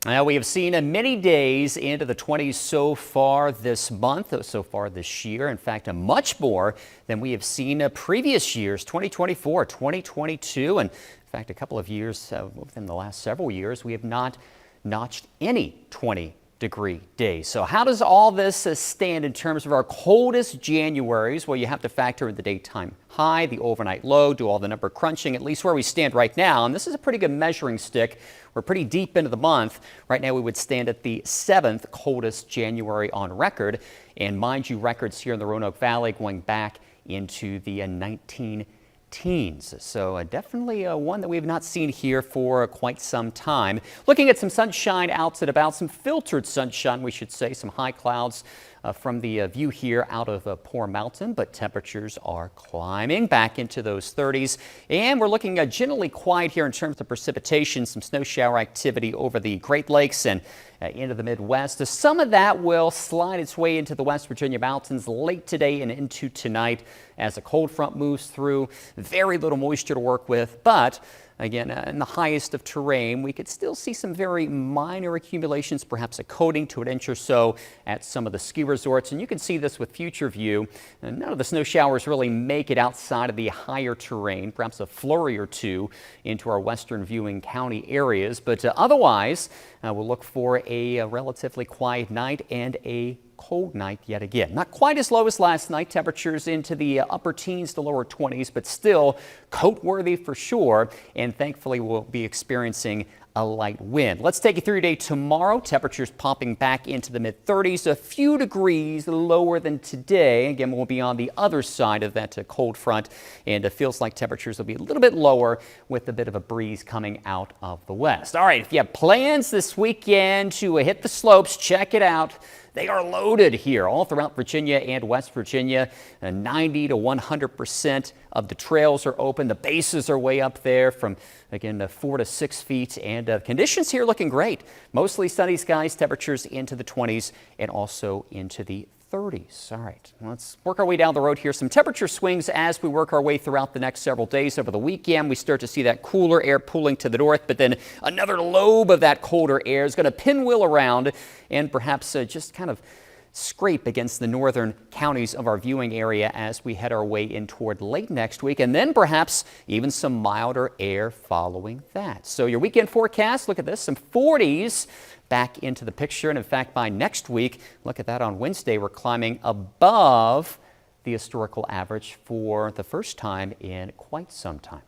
Now, we have seen many days into the 20s so far this month, so far this year. In fact, much more than we have seen previous years, 2024, 2022. And in fact, a couple of years within the last several years, we have not notched any 20-degree days. So how does all this stand in terms of our coldest Januaries? Well, you have to factor in the daytime high, the overnight low, do all the number crunching, at least where we stand right now. And this is a pretty good measuring stick. We're pretty deep into the month. Right now we would stand at the 7th coldest January on record. And mind you, records here in the Roanoke Valley going back into the 19 teens. So definitely one that we have not seen here for quite some time. Looking at some sunshine out and about, some filtered sunshine, we should say, some high clouds from the view here out of Poor Mountain, but temperatures are climbing back into those 30s. And we're looking generally quiet here in terms of precipitation, some snow shower activity over the Great Lakes and into the Midwest. Some of that will slide its way into the West Virginia mountains late today and into tonight as a cold front moves through. Very little moisture to work with, but again, in the highest of terrain, we could still see some very minor accumulations, perhaps a coating to an inch or so at some of the ski resorts. And you can see this with Future View. And none of the snow showers really make it outside of the higher terrain, perhaps a flurry or two into our western viewing county areas. But otherwise, we'll look for a relatively quiet night and a cold night yet again. Not quite as low as last night, temperatures into the upper teens to lower 20s, but still coat worthy for sure. And thankfully we'll be experiencing a light wind. Let's take you through your day tomorrow. Temperatures popping back into the mid 30s, a few degrees lower than today. Again, we'll be on the other side of that cold front, and it feels like temperatures will be a little bit lower with a bit of a breeze coming out of the west. All right, if you have plans this weekend to hit the slopes, check it out. They are loaded here all throughout Virginia and West Virginia. 90 to 100% of the trails are open. The bases are way up there from, again, 4 to 6 feet. And conditions here looking great. Mostly sunny skies, temperatures into the 20s and also into the 30s. All right, let's work our way down the road here. Some temperature swings as we work our way throughout the next several days. Over the weekend, we start to see that cooler air pooling to the north, but then another lobe of that colder air is going to pinwheel around and perhaps just kind of scrape against the northern counties of our viewing area as we head our way in toward late next week, and then perhaps even some milder air following that. So your weekend forecast, look at this, some 40s back into the picture. And in fact, by next week, look at that, on Wednesday, we're climbing above the historical average for the first time in quite some time.